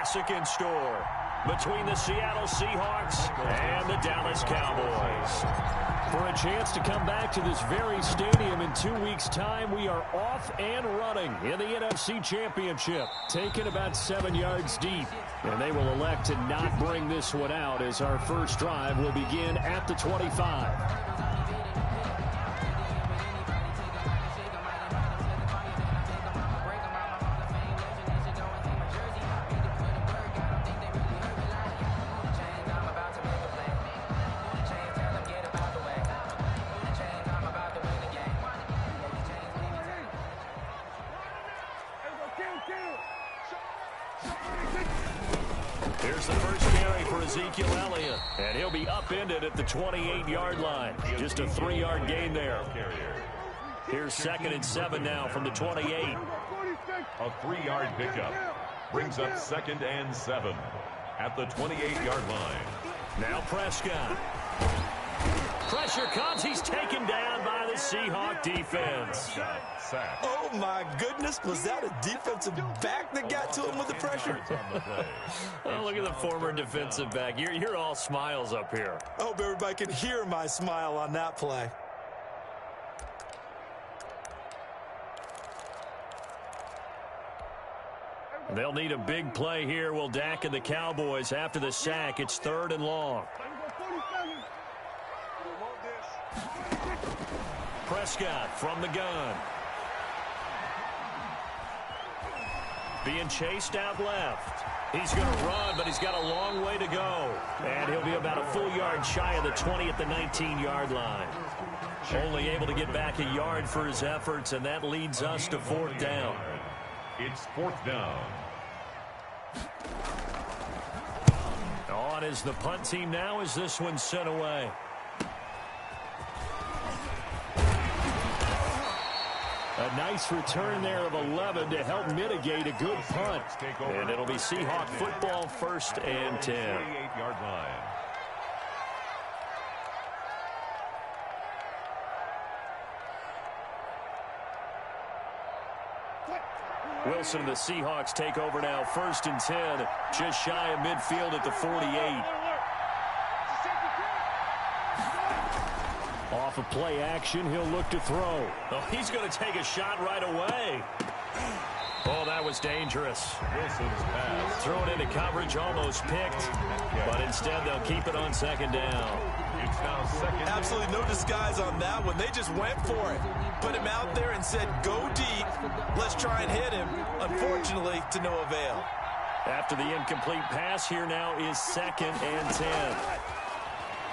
Mexican store between the Seattle Seahawks and the Dallas Cowboys. For a chance to come back to this very stadium in 2 weeks' time, we are off and running in the NFC Championship, taken about 7 yards deep. And they will elect to not bring this one out as our first drive will begin at the 25. Here's the first carry for Ezekiel Elliott, and he'll be upended at the 28-yard line. Just a 3-yard gain there. Here's 2nd and 7 now from the 28. A 3-yard pickup brings up 2nd and 7 at the 28-yard line. Now Prescott. Pressure comes. He's taken down by the Seahawk defense. Oh, my goodness. Was that a defensive back that got to him with the pressure? Oh, look at the former defensive back. You're all smiles up here. I hope everybody can hear my smile on that play. They'll need a big play here. Will Dak and the Cowboys after the sack. It's 3rd and long. Prescott from the gun. Being chased out left. He's going to run, but he's got a long way to go. And he'll be about a full yard shy of the 20 at the 19-yard line. Only able to get back a yard for his efforts, and that leads us to 4th down. It's 4th down. On is the punt team now as this one's sent away. A nice return there of 11 to help mitigate a good punt. And it'll be Seahawk football, 1st and 10. 28-yard line. Wilson and the Seahawks take over now, 1st and 10, just shy of midfield at the 48. Off of play action, he'll look to throw. Oh, he's going to take a shot right away. Oh, that was dangerous. Wilson's pass. Throw it into coverage, almost picked, but instead they'll keep it on 2nd down. It's now 2nd. Absolutely no disguise on that one. They just went for it. Put him out there and said, go deep. Let's try and hit him. Unfortunately, to no avail. After the incomplete pass, here now is 2nd and 10.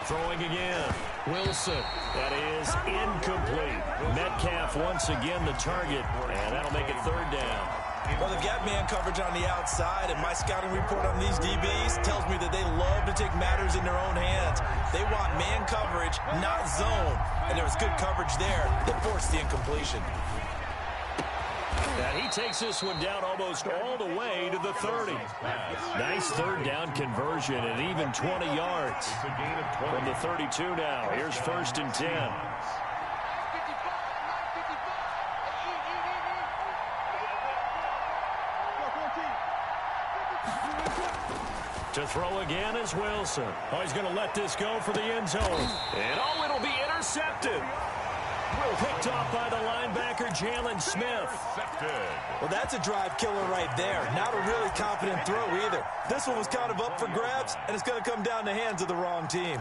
Throwing again. Wilson. That is incomplete. Metcalf once again the target, and that'll make it 3rd down. Well, they've got man coverage on the outside, and my scouting report on these DBs tells me that they love to take matters in their own hands. They want man coverage, not zone, and there was good coverage there that forced the incompletion. And he takes this one down almost all the way to the 30. Nice 3rd down conversion and even 20 yards. From the 32 now, here's 1st and 10. To throw again is Wilson. Oh, he's going to let this go for the end zone. And oh, it'll be intercepted. Picked off by the linebacker, Jalen Smith. Well, that's a drive killer right there. Not a really confident throw either. This one was kind of up for grabs, and it's going to come down the hands of the wrong team.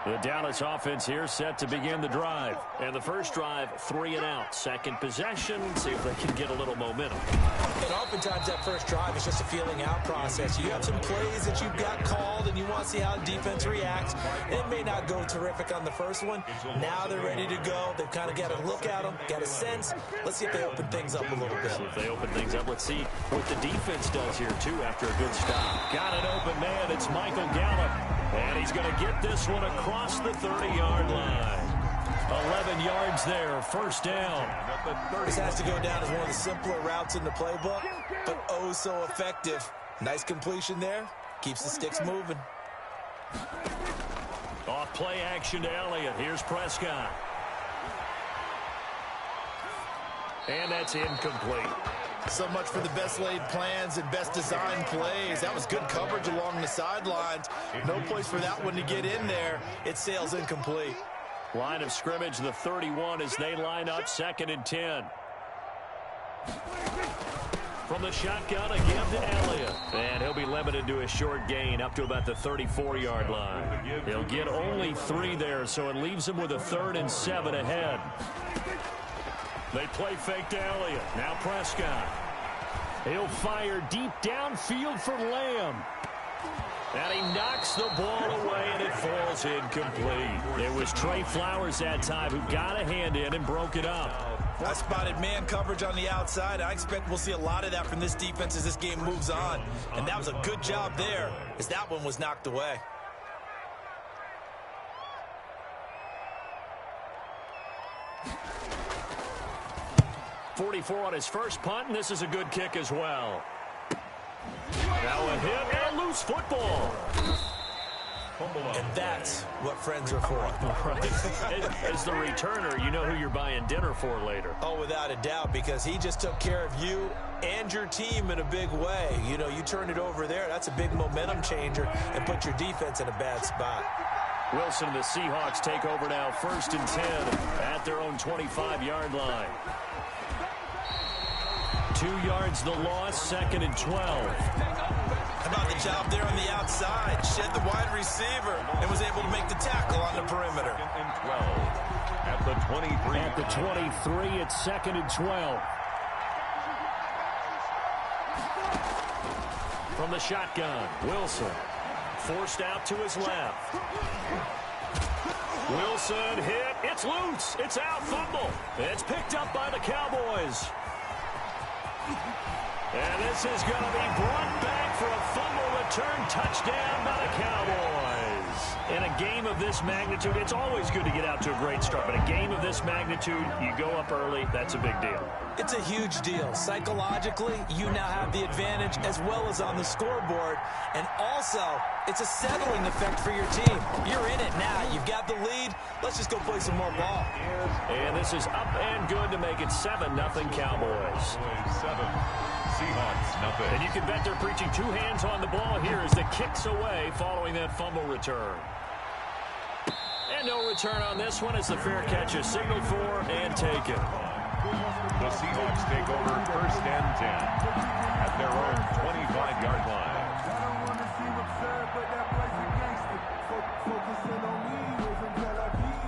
The Dallas offense here set to begin the drive. And the first drive, 3 and out. Second possession, see if they can get a little momentum. And oftentimes that first drive is just a feeling out process. You have some plays that you've got called and you want to see how the defense reacts. It may not go terrific on the first one. Now they're ready to go. They've kind of got a look at them, got a sense. Let's see if they open things up a little bit. See if they open things up. Let's see what the defense does here, too, after a good stop. Got an open man. It's Michael Gallup. And he's going to get this one across the 30-yard line. 11 yards there, 1st down. This has to go down as one of the simpler routes in the playbook, but oh so effective. Nice completion there. Keeps the sticks moving. Off play action to Elliott. Here's Prescott. And that's incomplete. So much for the best laid plans and best designed plays. That was good coverage along the sidelines. No place for that one to get in there. It sails incomplete. Line of scrimmage, the 31 as they line up 2nd and 10. From the shotgun again to Elliott. And he'll be limited to a short gain up to about the 34-yard line. He'll get only 3 there, so it leaves him with a 3rd and 7 ahead. They play fake to Elliott. Now Prescott. He'll fire deep downfield for Lamb. And he knocks the ball away, and it falls incomplete. It was Trey Flowers that time who got a hand in and broke it up. I spotted man coverage on the outside. I expect we'll see a lot of that from this defense as this game moves on. And that was a good job there as that one was knocked away. .44 on his first punt, and this is a good kick as well. Now a hit and a loose football. And that's what friends are for. Right. As the returner, you know who you're buying dinner for later. Oh, without a doubt, because he just took care of you and your team in a big way. You know, you turn it over there, that's a big momentum changer and put your defense in a bad spot. Wilson and the Seahawks take over now 1st and 10 at their own 25-yard line. 2 yards the loss, 2nd and 12. How about the job there on the outside? Shed the wide receiver and was able to make the tackle on the perimeter. 2nd and 12 at the 23. At the 23, it's 2nd and 12. From the shotgun, Wilson forced out to his left. Wilson hit. It's loose. It's out. Fumble. It's picked up by the Cowboys. And this is going to be brought back for a fumble return touchdown by the Cowboys. In a game of this magnitude, it's always good to get out to a great start, but a game of this magnitude, you go up early, that's a big deal. It's a huge deal. Psychologically, you now have the advantage as well as on the scoreboard. And also, it's a settling effect for your team. You're in it now. You've got the lead. Let's just go play some more ball. And this is up and good to make it 7-0 Cowboys. 7. Seahawks, nothing. And you can bet they're preaching 2 hands on the ball here as the kicks away following that fumble return. And no return on this one as the fair catch is signaled for and taken. The Seahawks take over 1st and 10 at their own 25-yard line. I don't want to seem absurd, but that place is gangster. Focusing on me, from Tel Aviv.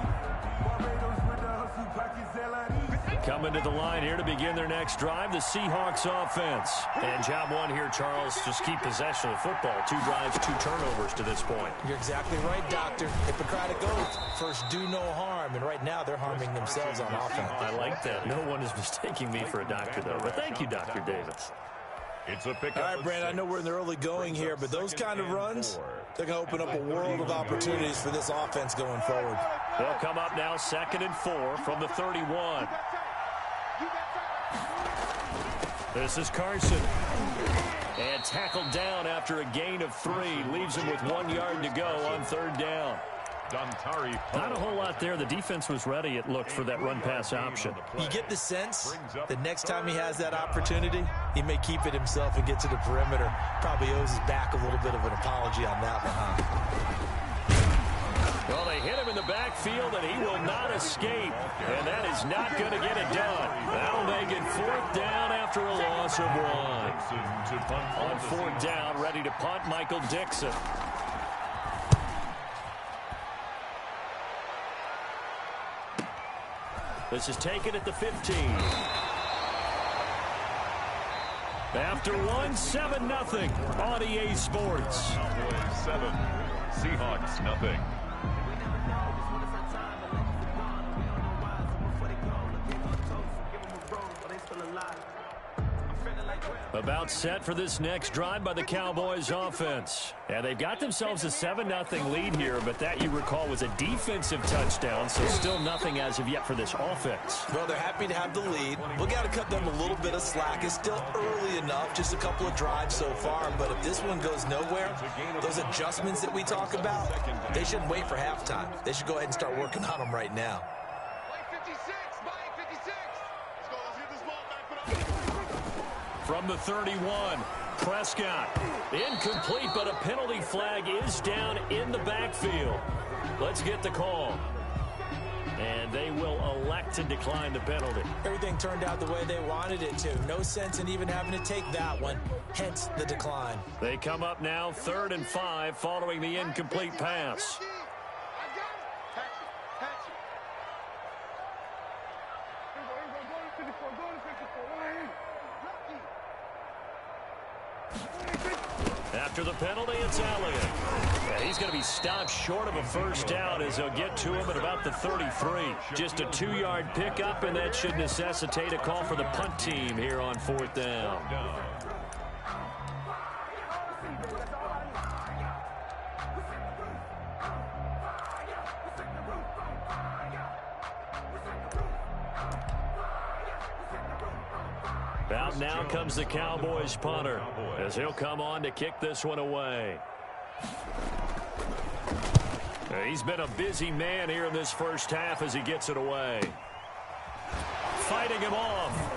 Barbados with the hustle pockets, LID. Coming to the line here to begin their next drive, the Seahawks offense. And job one here, Charles, just keep possession of the football. 2 drives, 2 turnovers to this point. You're exactly right, Doctor. Hippocratic oath. First, do no harm. And right now, they're harming themselves on offense. I like that. No one is mistaking me for a doctor, though. But thank you, Dr. Davis. It's a pickup. All right, Brandon, I know we're in the early going here, but those kind of runs, they're going to open up a world of opportunities for this offense going forward. They'll come up now 2nd and 4 from the 31. This is Carson. And tackled down after a gain of 3. Leaves him with 1 yard to go on 3rd down. Not a whole lot there. The defense was ready, it looked, for that run-pass option. You get the sense that next time he has that opportunity, he may keep it himself and get to the perimeter. Probably owes his back a little bit of an apology on that one, huh? Well, they hit him in the backfield, and he will not escape. And that is not going to get it done. That'll make it 4th down after a loss of 1. On 4th down, ready to punt, Michael Dixon. This is taken at the 15. After 1, 7-0 on EA Sports. 7. Seahawks, nothing. About set for this next drive by the Cowboys offense. And they've got themselves a 7-0 lead here, but that, you recall, was a defensive touchdown, so still nothing as of yet for this offense. Well, they're happy to have the lead. We got to cut them a little bit of slack. It's still early enough, just a couple of drives so far, but if this one goes nowhere, those adjustments that we talk about, they shouldn't wait for halftime. They should go ahead and start working on them right now. from the 31. Prescott, incomplete, but a penalty flag is down in the backfield. Let's get the call. And they will elect to decline the penalty. Everything turned out the way they wanted it to. No sense in even having to take that one, hence the decline. They come up now 3rd and 5 following the incomplete pass. After the penalty, it's Elliott. And he's going to be stopped short of a first down as they'll get to him at about the 33. Just a 2-yard pickup, and that should necessitate a call for the punt team here on 4th down. Out now comes the Cowboys punter as he'll come on to kick this one away. He's been a busy man here in this first half as he gets it away. Fighting him off.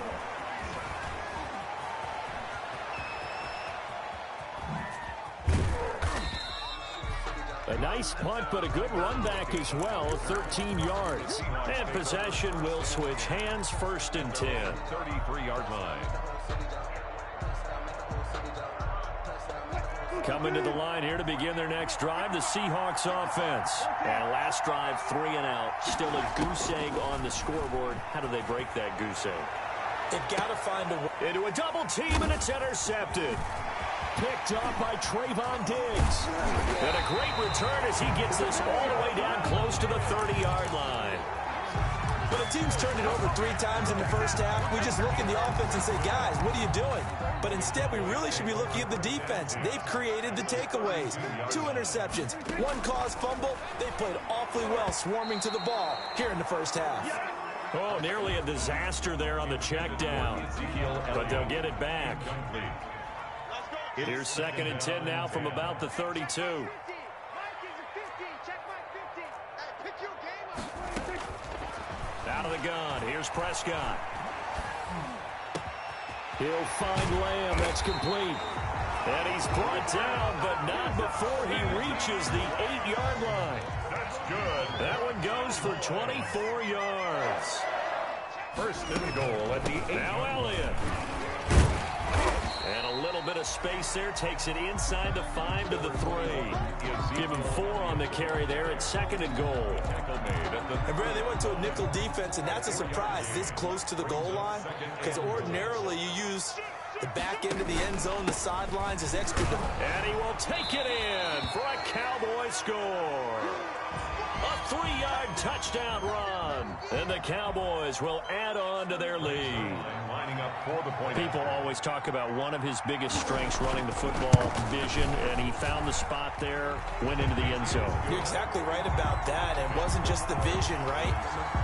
A nice punt, but a good run back as well, 13 yards. And possession will switch hands, 1st and 10. 33-yard line. Coming to the line here to begin their next drive, the Seahawks offense. And last drive, 3 and out. Still a goose egg on the scoreboard. How do they break that goose egg? They've got to find a way. Into a double team, and it's intercepted. Picked up by Trayvon Diggs. And a great return as he gets this all the way down close to the 30-yard line. When a team's turned it over 3 times in the first half, we just look at the offense and say, guys, what are you doing? But instead, we really should be looking at the defense. They've created the takeaways. 2 interceptions, 1 caused fumble. They played awfully well swarming to the ball here in the first half. Oh, nearly a disaster there on the check down. But they'll get it back. Here's 2nd and 10 now from about the 32. Out of the gun. Here's Prescott. He'll find Lamb. That's complete. And he's brought down, but not before he reaches the 8-yard line. That's good. That one goes for 24 yards. 1st and goal at the 8. Now Elliott. And a little bit of space there. Takes it inside the 5 to the 3. Give him 4 on the carry there at 2nd and goal. And Brad, they went to a nickel defense, and that's a surprise this close to the goal line. Because ordinarily you use the back end of the end zone, the sidelines as extra. And he will take it in for a Cowboy score. A 3-yard touchdown run. And the Cowboys will add on to their lead. Lining up for the point. People always talk about one of his biggest strengths running the football, vision, and he found the spot there, went into the end zone. You're exactly right about that. It wasn't just the vision, right?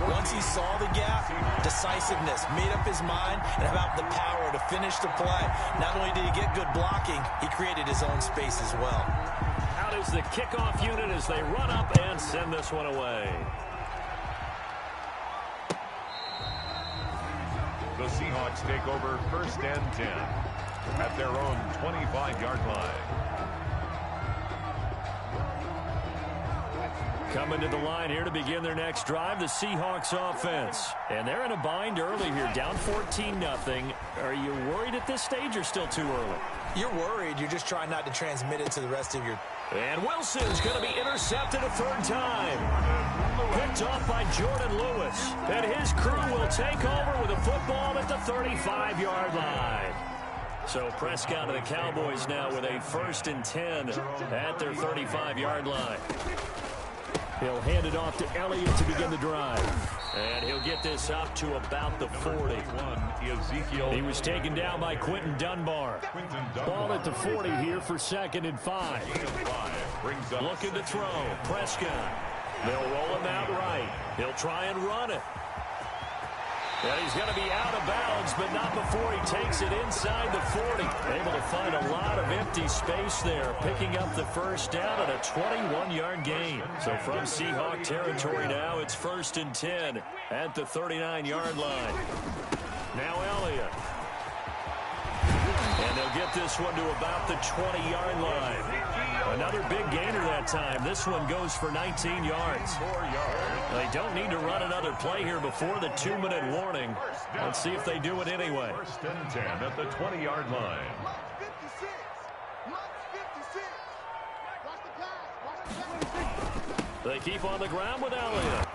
Once he saw the gap, decisiveness, made up his mind, and about the power to finish the play. Not only did he get good blocking, he created his own space as well. Out is the kickoff unit as they run up and send this one away. The Seahawks take over 1st and 10 at their own 25-yard line. Coming to the line here to begin their next drive, the Seahawks offense. And they're in a bind early here, down 14-0. Are you worried at this stage or still too early? You're worried. You're just trying not to transmit it to the rest of your... And Wilson's going to be intercepted a 3rd time. Picked off by Jordan Lewis. And his crew will take over with a football at the 35-yard line. So Prescott of the Cowboys now with a 1st and 10 at their 35-yard line. He'll hand it off to Elliott to begin the drive. And he'll get this up to about the 40. He was taken down by Quentin Dunbar. Ball at the 40 here for 2nd and 5. Looking to throw. Prescott. They'll roll him out right. He'll try and run it. And he's going to be out of bounds, but not before he takes it inside the 40. Able to find a lot of empty space there, picking up the first down at a 21-yard gain. So from Seahawk territory now, it's 1st and 10 at the 39-yard line. Now Elliott. they'll get this one to about the 20-yard line. Another big gainer that time. This one goes for 19 yards. They don't need to run another play here before the 2-minute warning. Let's see if they do it anyway. First and 10 at the 20-yard line. They keep on the ground with Elliott.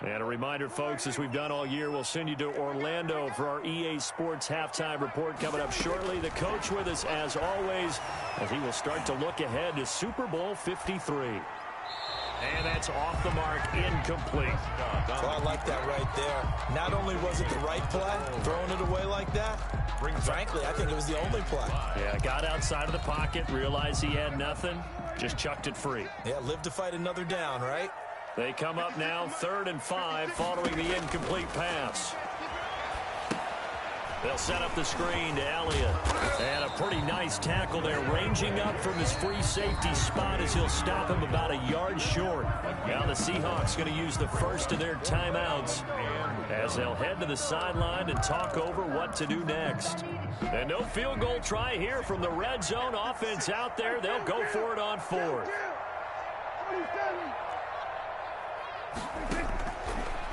And a reminder, folks, as we've done all year, we'll send you to Orlando for our EA Sports halftime report coming up shortly. The coach with us, as always, as he will start to look ahead to Super Bowl 53. And that's off the mark, incomplete. So I like that right there. Not only was it the right play, throwing it away like that, frankly, I think it was the only play. Yeah, got outside of the pocket, realized he had nothing, just chucked it free. Yeah, live to fight another down, right? They come up now 3rd and 5 following the incomplete pass. They'll set up the screen to Elliott. And a pretty nice tackle there, ranging up from his free safety spot as he'll stop him about a yard short. Now the Seahawks going to use the first of their timeouts as they'll head to the sideline and talk over what to do next. And no field goal try here from the red zone offense out there. They'll go for it on 4th.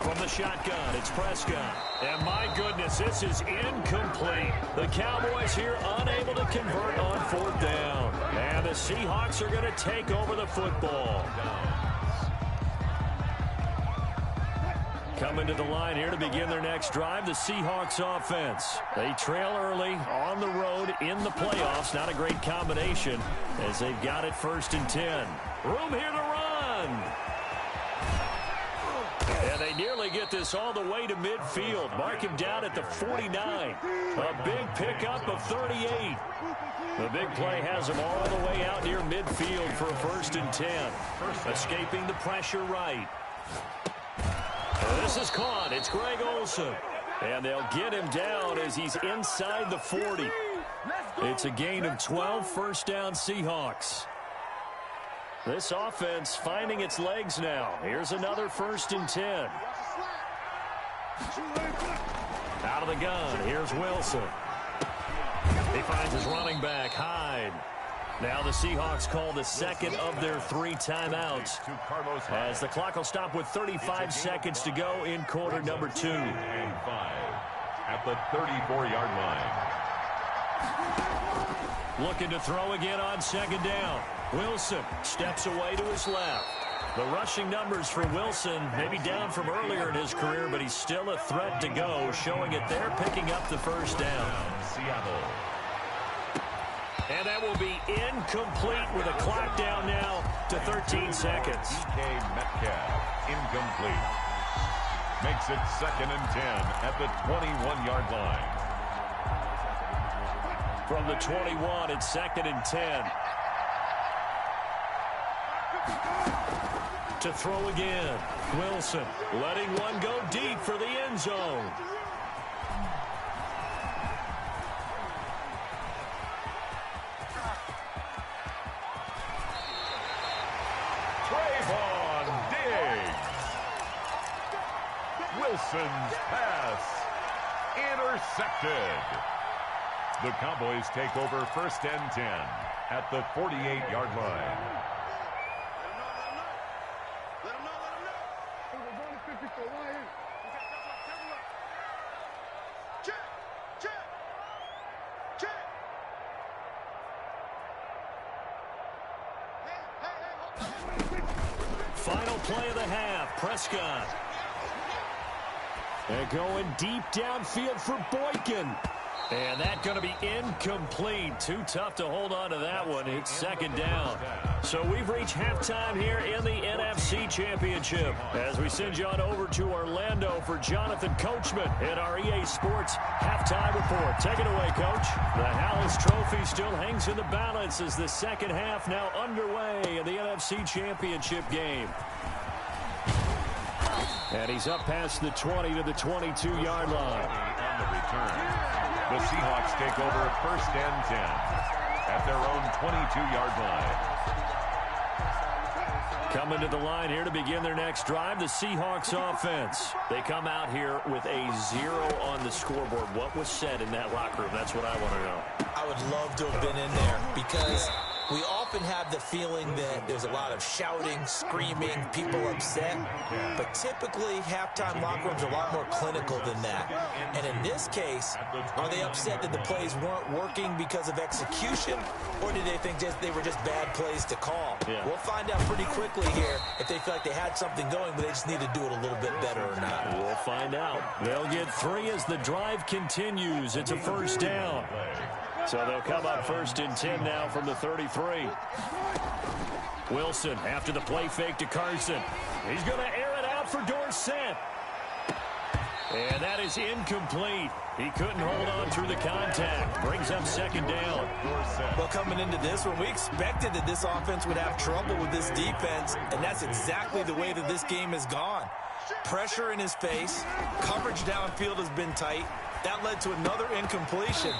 From the shotgun, it's Prescott. And my goodness, this is incomplete. The Cowboys here unable to convert on 4th down. And the Seahawks are going to take over the football. Coming to the line here to begin their next drive, the Seahawks offense. They trail early on the road in the playoffs. Not a great combination as they've got it 1st and 10. Room here to run. And they nearly get this all the way to midfield. Mark him down at the 49. A big pickup of 38. The big play has him all the way out near midfield for a 1st and 10. Escaping the pressure right. This is caught. It's Greg Olsen. And they'll get him down as he's inside the 40. It's a gain of 12, 1st down Seahawks. This offense finding its legs now. Here's another 1st and 10. Out of the gun, here's Wilson. He finds his running back, Hyde. Now the Seahawks call the second of their 3 timeouts as the clock will stop with 35 seconds to go in quarter number 2. And 5 at the 34-yard line. Looking to throw again on 2nd down. Wilson steps away to his left. The rushing numbers for Wilson maybe down from earlier in his career, but he's still a threat to go, showing it there, picking up the 1st down. Seattle. And that will be incomplete with a clock down now to 13 seconds. DK Metcalf, incomplete. Makes it 2nd and 10 at the 21-yard line. From the 21, it's 2nd and 10. To throw again. Wilson letting one go deep for the end zone. Trayvon Diggs. Wilson's pass intercepted. The Cowboys take over 1st and 10 at the 48-yard line. Final play of the half, Prescott. They're going deep downfield for Boykin. And that's going to be incomplete. Too tough to hold on to that one. It's 2nd down. So we've reached halftime here in the NFC Championship as we send you on over to Orlando for Jonathan Coachman in our EA Sports halftime report. Take it away, Coach. The Hallis Trophy still hangs in the balance as the second half now underway in the NFC Championship game. And he's up past the 20 to the 22-yard line. On the return. The Seahawks take over 1st and 10 at their own 22-yard line. Coming to the line here to begin their next drive, the Seahawks offense. They come out here with a 0 on the scoreboard. What was said in that locker room? That's what I want to know. I would love to have been in there because we often have the feeling that there's a lot of shouting, screaming, people upset. But typically, halftime locker rooms are a lot more clinical than that. And in this case, are they upset that the plays weren't working because of execution? Or did they think they were just bad plays to call? Yeah. We'll find out pretty quickly here if they feel like they had something going, but they just need to do it a little bit better or not. We'll find out. They'll get 3 as the drive continues. It's a first down. So they'll come up 1st and 10 now from the 33. Wilson after the play fake to Carson. He's going to air it out for Dorsett. And that is incomplete. He couldn't hold on through the contact. Brings up 2nd down. Well, coming into this one, we expected that this offense would have trouble with this defense, and that's exactly the way that this game has gone. Pressure in his face. Coverage downfield has been tight. That led to another incompletion.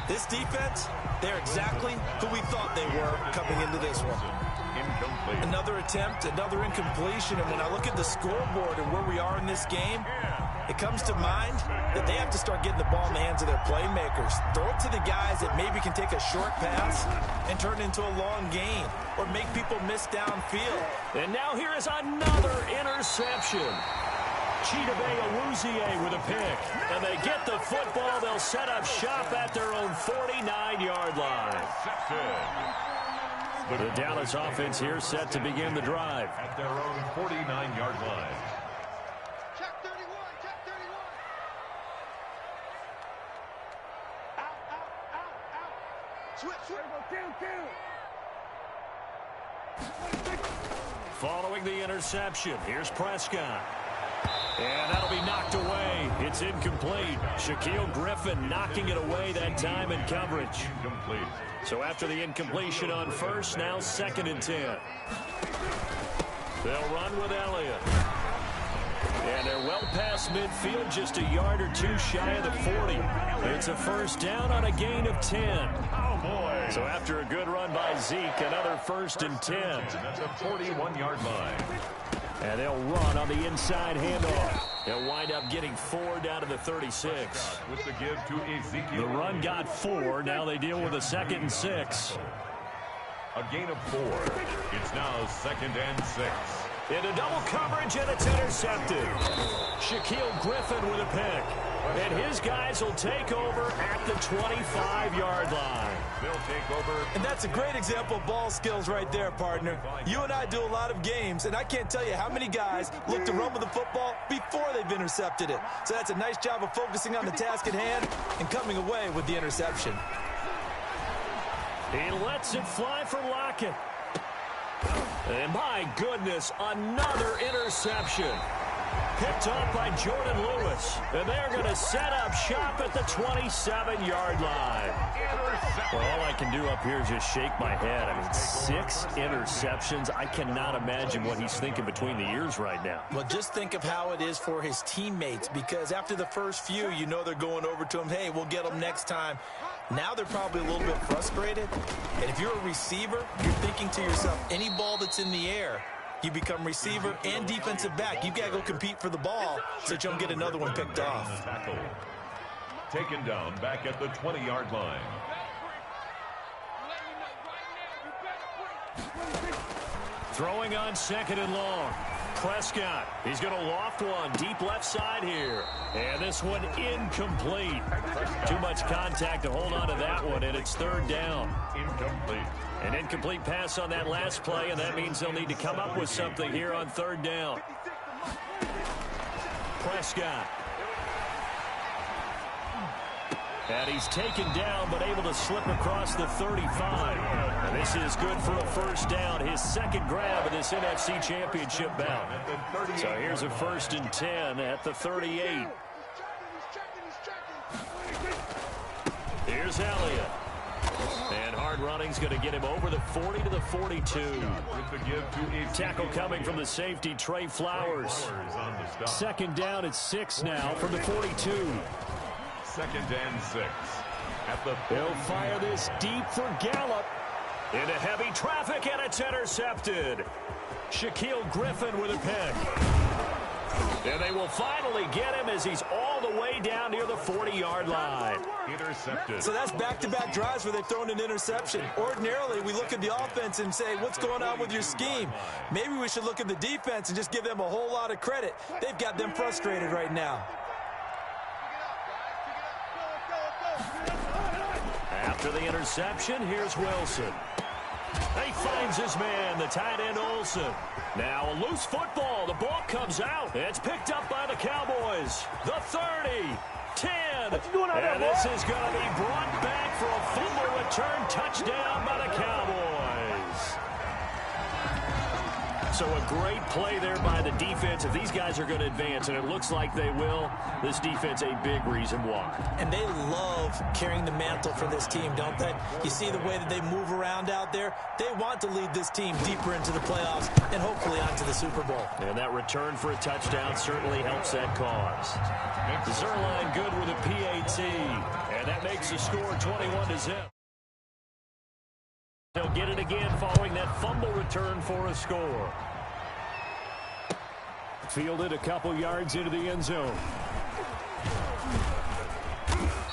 This defense, they're exactly who we thought they were coming into this one. Incomplete. Another attempt, another incompletion, and when I look at the scoreboard and where we are in this game, it comes to mind that they have to start getting the ball in the hands of their playmakers. Throw it to the guys that maybe can take a short pass and turn it into a long gain or make people miss downfield. And now here is another interception. Chidobe Awuzie with a pick. And they get the football. They'll set up shop at their own 49-yard line. The Dallas offense here set to begin the drive. At their own 49-yard line. Check 31, check 31. Out. Switch. Following the interception, here's Prescott. And that'll be knocked away. It's incomplete. Shaquille Griffin knocking it away that time in coverage. Incomplete. So after the incompletion on 1st, now 2nd and 10. They'll run with Elliott. And they're well past midfield, just a yard or 2 shy of the 40. It's a 1st down on a gain of 10. Oh, boy. So after a good run by Zeke, another 1st and 10. That's a 41-yard line. And they'll run on the inside handoff. They'll wind up getting 4 down to the 36. With the give to Ezekiel. The run got 4. Now they deal with a 2nd and 6. A gain of 4. It's now 2nd and 6. Into double coverage, and it's intercepted. Shaquille Griffin with a pick. And his guys will take over at the 25-yard line. They'll take over. And that's a great example of ball skills right there, partner. You and I do a lot of games, and I can't tell you how many guys look to run with the football before they've intercepted it. So that's a nice job of focusing on the task at hand and coming away with the interception. He lets it fly for Lockett. And my goodness, another interception. Picked off by Jordan Lewis. And they're going to set up shop at the 27-yard line. Well, all I can do up here is just shake my head. I mean, 6 interceptions. I cannot imagine what he's thinking between the ears right now. Well, just think of how it is for his teammates, because after the first few, you know they're going over to him, hey, we'll get them next time. Now they're probably a little bit frustrated. And if you're a receiver, you're thinking to yourself, any ball that's in the air, you become receiver and defensive back. You've got to go compete for the ball so that you don't get another one picked off. Tackle. Taken down back at the 20-yard line. Throwing on 2nd and long. Prescott, he's going to loft one deep left side here. And this one incomplete. Too much contact to hold on to that one, and it's 3rd down. Incomplete. An incomplete pass on that last play, and that means they'll need to come up with something here on 3rd down. Prescott. And he's taken down, but able to slip across the 35. And this is good for a 1st down, his 2nd grab of this NFC Championship bout. So here's a 1st and 10 at the 38. Here's Elliott. And hard running's going to get him over the 40 to the 42. With the give to Tackle coming from the safety, Trey Flowers. 2nd down at 6 now from the 42. 2nd and 6. At the They'll fire this deep for Gallup. Into heavy traffic, and it's intercepted. Shaquille Griffin with a pick. And they will finally get him as he's all the way down near the 40-yard line. Intercepted. So that's back-to-back drives where they've thrown an interception. Ordinarily, we look at the offense and say, what's going on with your scheme? Maybe we should look at the defense and just give them a whole lot of credit. They've got them frustrated right now. After the interception, here's Wilson. He finds his man, the tight end Olsen. Now a loose football. The ball comes out. It's picked up by the Cowboys. The 30, 10. And this is going to be brought back for a fumble return touchdown by the Cowboys. So a great play there by the defense. If these guys are going to advance, and it looks like they will, this defense a big reason why. And they love carrying the mantle for this team, don't they? You see the way that they move around out there? They want to lead this team deeper into the playoffs and hopefully onto the Super Bowl. And that return for a touchdown certainly helps that cause. Zerline good with a PAT, and that makes the score 21-0. They'll get it again following that fumble return for a score. Fielded a couple yards into the end zone.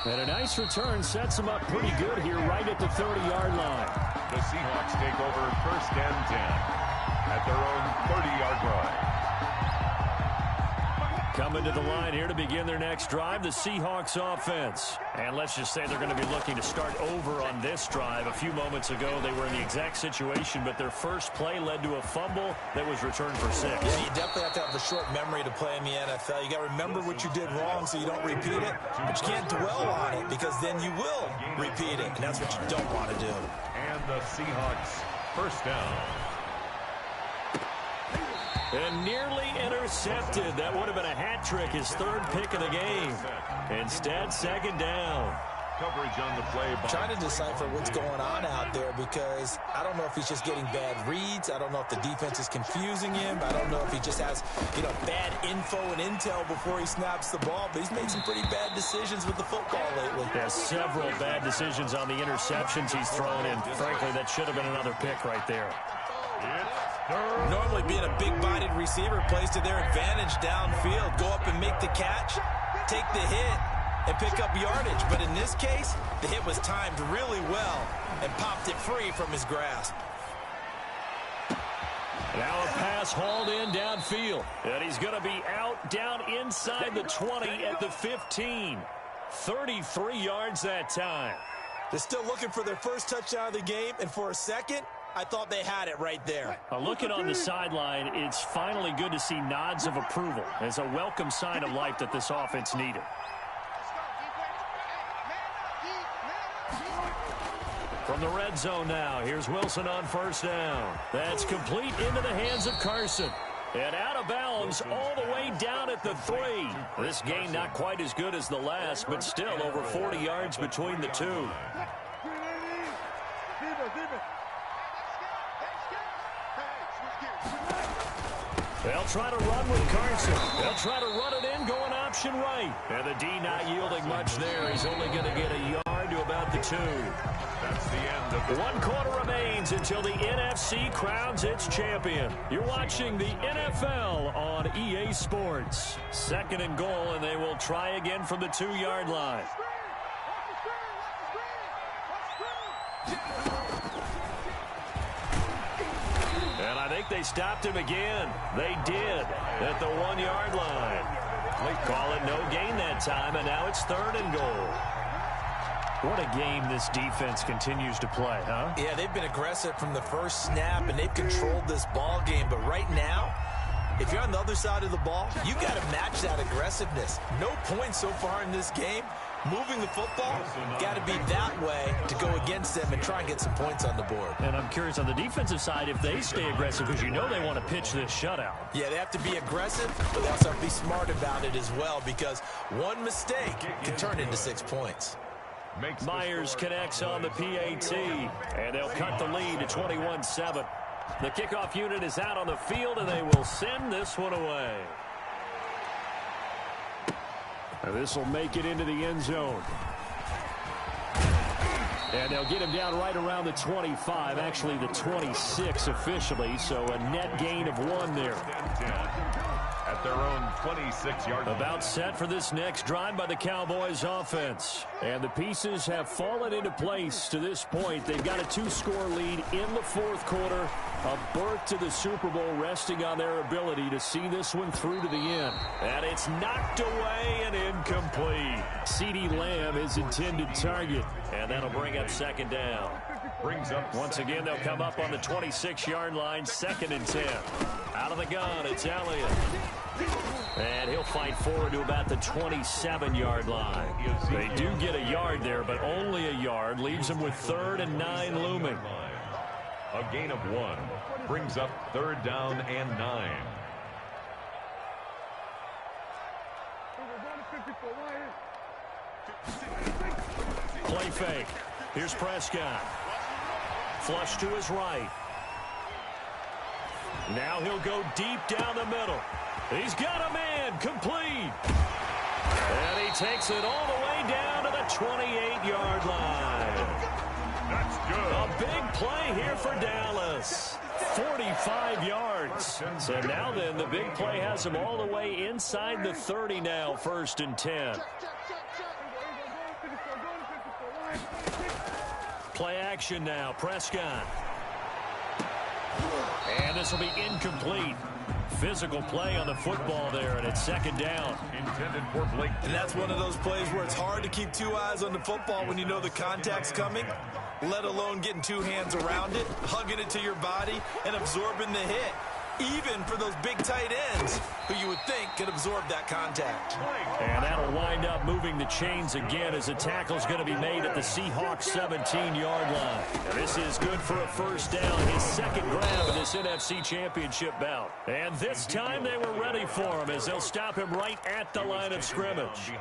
And a nice return sets them up pretty good here right at the 30-yard line. The Seahawks take over 1st and 10 at their own 30-yard line. Coming to the line here to begin their next drive, the Seahawks offense. And let's just say they're going to be looking to start over on this drive. A few moments ago, they were in the exact situation, but their first play led to a fumble that was returned for 6. Yeah, you definitely have to have a short memory to play in the NFL. You got to remember what you did wrong so you don't repeat it, but you can't dwell on it because then you will repeat it, and that's what you don't want to do. And the Seahawks 1st down. And nearly intercepted. That would have been a hat trick, his 3rd pick of the game. Instead, 2nd down. Coverage on the play. Trying to decipher what's going on out there because I don't know if he's just getting bad reads. I don't know if the defense is confusing him. I don't know if he just has, bad info and intel before he snaps the ball. But he's made some pretty bad decisions with the football lately. Yeah, several bad decisions on the interceptions he's thrown in. Frankly, that should have been another pick right there. Normally being a big-bodied receiver plays to their advantage downfield. Go up and make the catch, take the hit, and pick up yardage. But in this case, the hit was timed really well and popped it free from his grasp. Now a pass hauled in downfield. And he's going to be out down inside the 20 at the 15. 33 yards that time. They're still looking for their first touchdown of the game, and for a second, I thought they had it right there. Looking on the sideline, it's finally good to see nods of approval as a welcome sign of life that this offense needed. From the red zone now, here's Wilson on 1st down. That's complete into the hands of Carson. And out of bounds all the way down at the 3. This gain not quite as good as the last, but still over 40 yards between the two. They'll try to run with Carson. They'll try to run it in, going option right. And the D not yielding much there. He's only going to get a yard to about the 2. That's the end of the 1 quarter remains until the NFC crowns its champion. You're watching the NFL on EA Sports. 2nd and goal, and they will try again from the 2-yard line. And I think they stopped him again. They did at the 1-yard line. They call it no gain that time, and now it's 3rd and goal. What a game this defense continues to play, huh? Yeah, they've been aggressive from the first snap, and they've controlled this ball game. But right now, if you're on the other side of the ball, you got to match that aggressiveness. No points so far in this game. Moving the football, got to be that way to go against them and try and get some points on the board. And I'm curious on the defensive side if they stay aggressive, because you know they want to pitch this shutout. Yeah, they have to be aggressive, but they also have to be smart about it as well, because one mistake can turn into 6 points. Myers connects on the PAT, and they'll cut the lead to 21-7. The kickoff unit is out on the field, and they will send this one away. This will make it into the end zone. And they'll get him down right around the 25, actually the 26 officially, so a net gain of 1 there. At their own 26-yard line. About set for this next drive by the Cowboys offense. And the pieces have fallen into place to this point. They've got a 2-score lead in the fourth quarter. A berth to the Super Bowl resting on their ability to see this one through to the end. And it's knocked away and incomplete. CeeDee Lamb is intended target. And that'll bring up second down. Brings up once again, they'll come up on the 26-yard line, 2nd and 10. Out of the gun, it's Elliott. And he'll fight forward to about the 27-yard line. They do get a yard there, but only a yard. Leaves them with 3rd and 9 looming. A gain of 1. Brings up 3rd down and 9. Play fake. Here's Prescott. Flush to his right. Now he'll go deep down the middle. He's got a man. Complete. And he takes it all the way down to the 28-yard line. That's good. A big play here for Dallas. 45 yards. So now then, the big play has him all the way inside the 30 now, 1st and 10. Play action now. Prescott. And this will be incomplete. Physical play on the football there, and it's 2nd down. Intended for Blake. And that's one of those plays where it's hard to keep 2 eyes on the football when you know the contact's coming, let alone getting 2 hands around it, hugging it to your body, and absorbing the hit. Even for those big tight ends who you would think could absorb that contact. And that'll wind up moving the chains again as the tackle's going to be made at the Seahawks 17-yard line. And this is good for a 1st down, his 2nd grab of this NFC Championship bout. And this time they were ready for him as they'll stop him right at the line of scrimmage.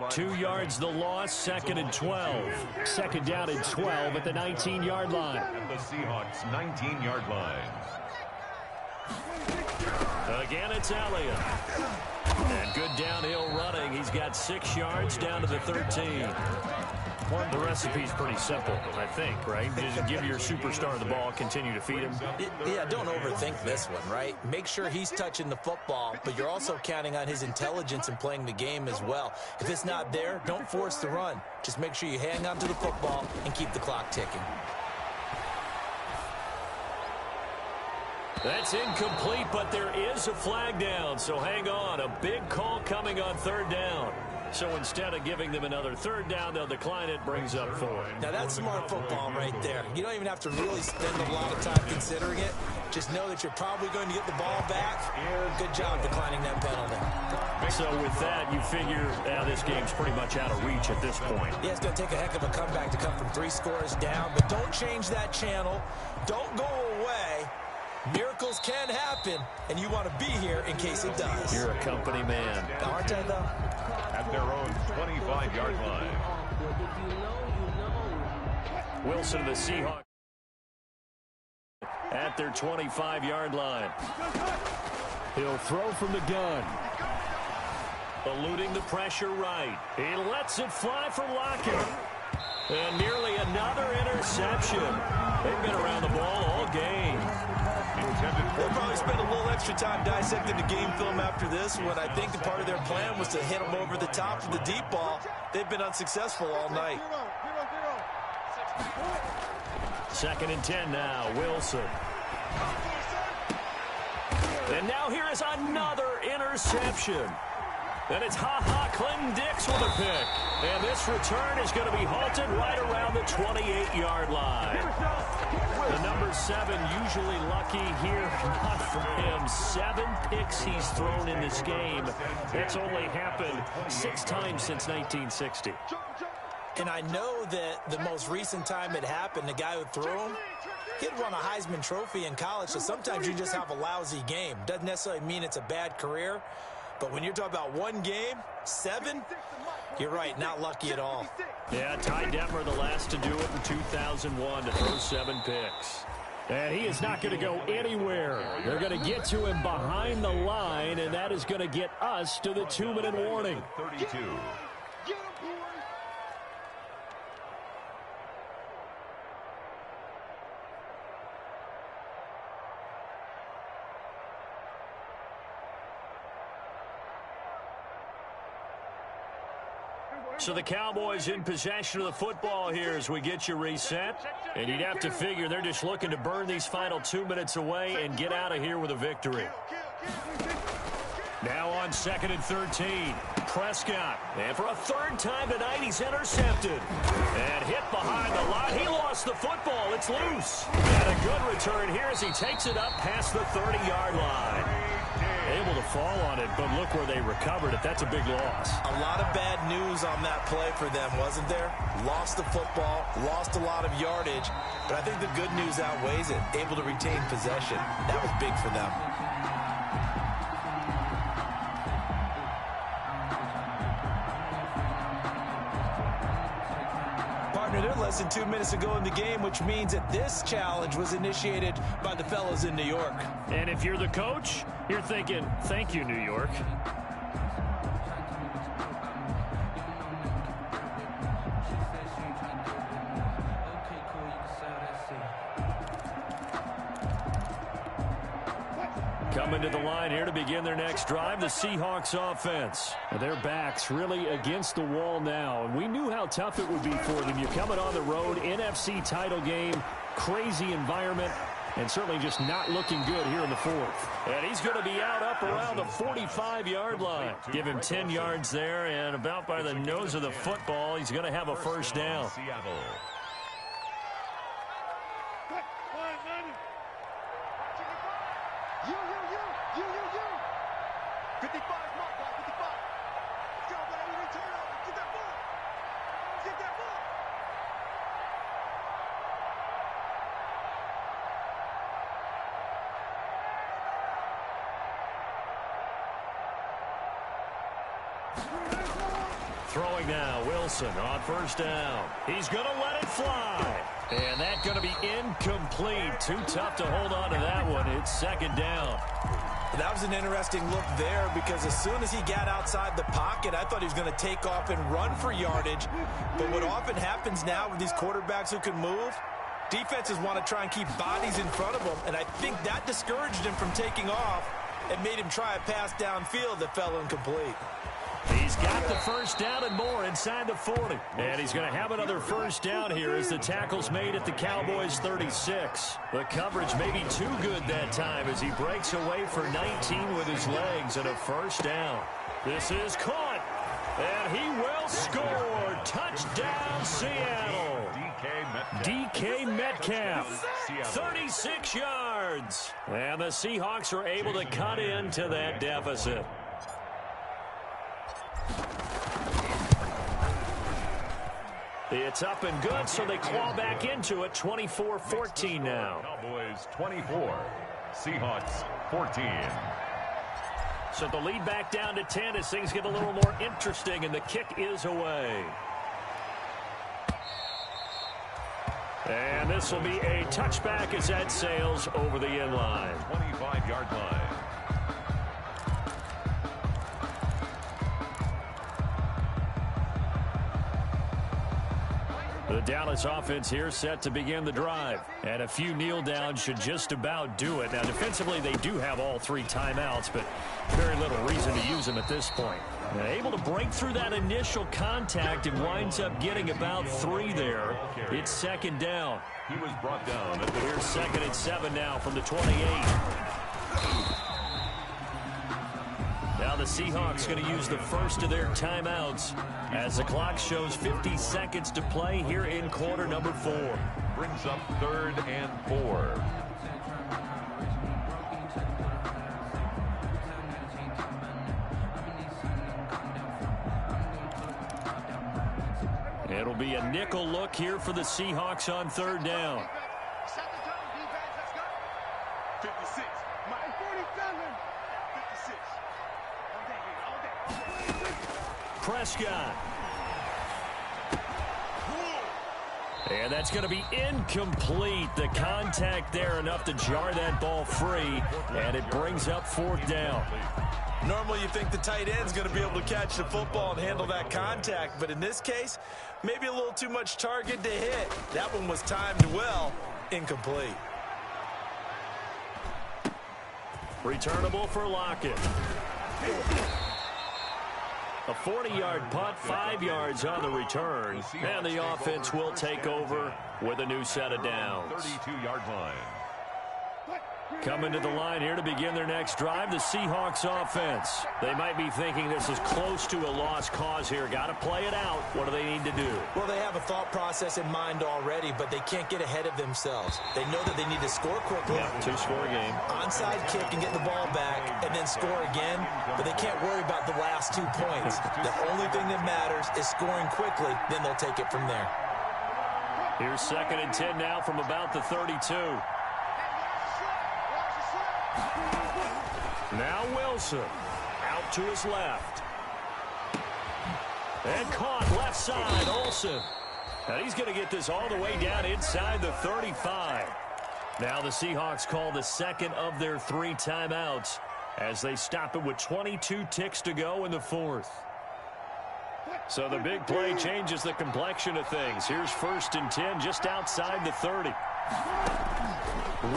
2 yards the loss, 2nd and 12. 2nd down and 12 at the 19-yard line. At the Seahawks 19-yard line. Again, it's Elliott. And good downhill running. He's got 6 yards down to the 13. Well, the recipe's pretty simple, I think, right? Just give your superstar the ball, continue to feed him. Yeah, don't overthink this one, right? Make sure he's touching the football, but you're also counting on his intelligence in playing the game as well. If it's not there, don't force the run. Just make sure you hang on to the football and keep the clock ticking. That's incomplete, but there is a flag down, so hang on. A big call coming on 3rd down. So instead of giving them another 3rd down, they'll decline it, brings up 4. Now that's smart football right there. You don't even have to really spend a lot of time considering it. Just know that you're probably going to get the ball back. Good job declining that penalty. So with that, you figure this game's pretty much out of reach at this point. Yeah, it's going to take a heck of a comeback to come from 3 scores down, but don't change that channel. Don't go away. Miracles can happen, and you want to be here in case it does. You're a company man. Aren't I, though? At their own 25-yard line. Wilson, the Seahawks, at their 25-yard line. He'll throw from the gun. Eluding the pressure right. He lets it fly for Lockett. And nearly another interception. They've been around the ball all game. They'll probably spend a little extra time dissecting the game film after this one. I think the part of their plan was to hit them over the top for the deep ball. They've been unsuccessful all night. 2nd and 10 now, Wilson. And now here is another interception. And it's Clinton Dix with a pick. And this return is going to be halted right around the 28-yard line. The number 7 usually lucky here, not for him. 7 picks he's thrown in this game. That's only happened 6 times since 1960. And I know that the most recent time it happened, the guy who threw him, he'd won a Heisman Trophy in college, so sometimes you just have a lousy game. Doesn't necessarily mean it's a bad career. But when you're talking about one game, 7, you're right, not lucky at all. Yeah, Ty Detmer the last to do it in 2001 to throw 7 picks. And he is not going to go anywhere. They're going to get to him behind the line, and that is going to get us to the 2-minute warning. 32. So the Cowboys in possession of the football here as we get you reset. And you'd have to figure they're just looking to burn these final 2 minutes away and get out of here with a victory. Now on 2nd and 13. Prescott. And for a third time tonight, he's intercepted. And hit behind the line. He lost the football. It's loose. And a good return here as he takes it up past the 30-yard line. Able to fall on it, but look where they recovered it. That's a big loss. A lot of bad news on that play for them, wasn't there? Lost the football, lost a lot of yardage, but I think the good news outweighs it. Able to retain possession. That was big for them. Partner, they're less than 2 minutes ago in the game, which means that this challenge was initiated by the fellas in New York. And if you're the coach, you're thinking, thank you, New York. Coming to the line here to begin their next drive, the Seahawks offense. Their backs really against the wall now, and we knew how tough it would be for them. You're coming on the road, NFC title game, crazy environment, and certainly just not looking good here in the fourth. And he's going to be out up around the 45-yard line. Give him 10 yards there, and about by the nose of the football, he's going to have a first down. Seattle. Throwing now, Wilson on first down. He's going to let it fly. And that's going to be incomplete. Too tough to hold on to that one. It's second down. That was an interesting look there because as soon as he got outside the pocket, I thought he was going to take off and run for yardage. But what often happens now with these quarterbacks who can move, defenses want to try and keep bodies in front of them. And I think that discouraged him from taking off and made him try a pass downfield that fell incomplete. He's got the first down and more inside the 40. And he's going to have another first down here as the tackle's made at the Cowboys' 36. The coverage may be too good that time as he breaks away for 19 with his legs and a first down. This is caught. And he will score. Touchdown, Seattle. DK Metcalf, 36 yards. And the Seahawks are able to cut into that deficit. It's up and good, so they claw back into it. 24-14 now. Cowboys 24, Seahawks 14. So the lead back down to 10 as things get a little more interesting, and the kick is away. And this will be a touchback as that sails over the end line. 25-yard line. The Dallas offense here set to begin the drive. And a few kneel downs should just about do it. Now, defensively, they do have all three timeouts, but very little reason to use them at this point. And able to break through that initial contact and winds up getting about 3 there. It's second down. He was brought down. Here's 2nd and 7 now from the 28. Now the Seahawks going to use the first of their timeouts as the clock shows 50 seconds to play here in quarter number 4. Brings up 3rd and 4. It'll be a nickel look here for the Seahawks on 3rd down. 56. My 47. 56. Prescott. And that's going to be incomplete. The contact there enough to jar that ball free, and it brings up 4th down. Normally you think the tight end's going to be able to catch the football and handle that contact, but in this case, maybe a little too much target to hit. That one was timed well, incomplete. Returnable for Lockett. A 40-yard punt, 5 yards on the return. And the offense will take over with a new set of downs. 32-yard line. Coming to the line here to begin their next drive, the Seahawks offense. They might be thinking this is close to a lost cause here. Got to play it out. What do they need to do? Well, they have a thought process in mind already, but they can't get ahead of themselves. They know that they need to score quickly. Yeah, 2-score game. Onside kick and get the ball back and then score again, but they can't worry about the last 2 points. The only thing that matters is scoring quickly, then they'll take it from there. Here's 2nd and 10 now from about the 32. Now Wilson out to his left. And caught left side, Olsen. And he's going to get this all the way down inside the 35. Now the Seahawks call the second of their 3 timeouts as they stop it with 22 ticks to go in the 4th. So the big play changes the complexion of things. Here's 1st and 10 just outside the 30.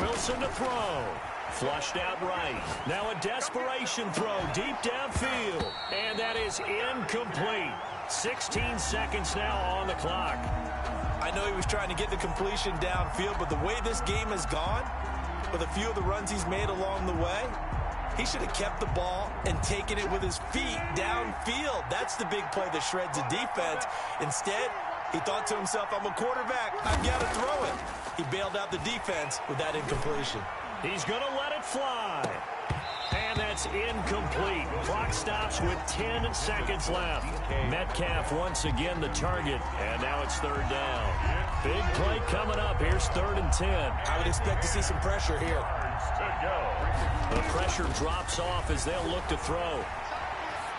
Wilson to throw. Flushed out right. Now a desperation throw deep downfield. And that is incomplete. 16 seconds now on the clock. I know he was trying to get the completion downfield, but the way this game has gone, with a few of the runs he's made along the way, he should have kept the ball and taken it with his feet downfield. That's the big play that shreds the defense. Instead, he thought to himself, I'm a quarterback. I've got to throw it. He bailed out the defense with that incompletion. He's going to let it fly. And that's incomplete. Clock stops with 10 seconds left. Metcalf once again the target. And now it's 3rd down. Big play coming up. Here's 3rd and 10. I would expect to see some pressure here. The pressure drops off as they'll look to throw.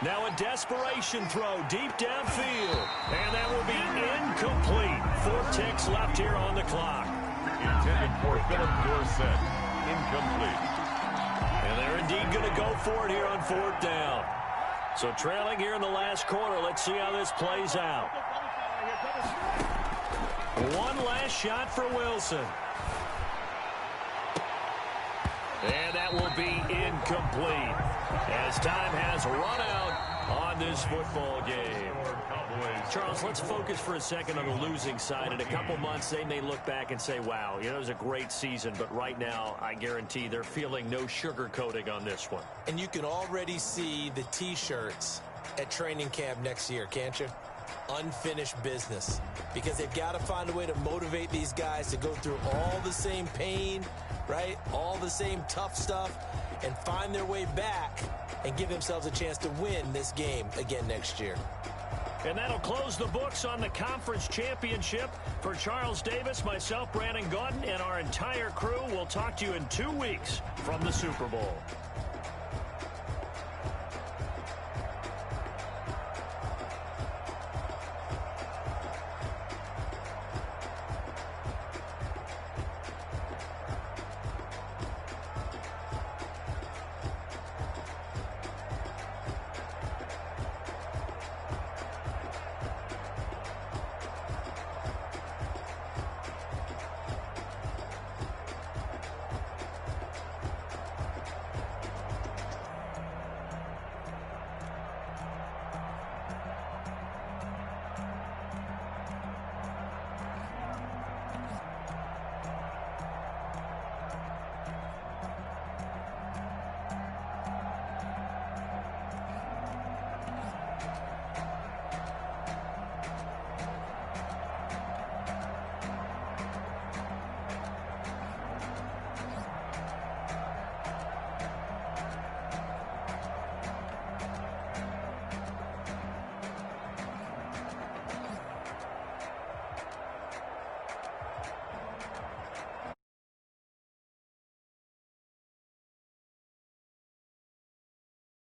Now a desperation throw deep downfield. And that will be incomplete. 4 ticks left here on the clock. Intended for Philip Dorsett. Incomplete. And they're indeed going to go for it here on 4th down. So trailing here in the last quarter. Let's see how this plays out. One last shot for Wilson. And that will be incomplete as time has run out on this football game. Charles, let's focus for a second on the losing side. In a couple months, they may look back and say, wow, it was a great season. But right now, I guarantee they're feeling no sugarcoating on this one. And you can already see the T-shirts at training camp next year, can't you? Unfinished business. Because they've got to find a way to motivate these guys to go through all the same pain, right? All the same tough stuff, and find their way back and give themselves a chance to win this game again next year. And that'll close the books on the conference championship. For Charles Davis, myself, Brandon Gaudin, and our entire crew, we'll talk to you in 2 weeks from the Super Bowl.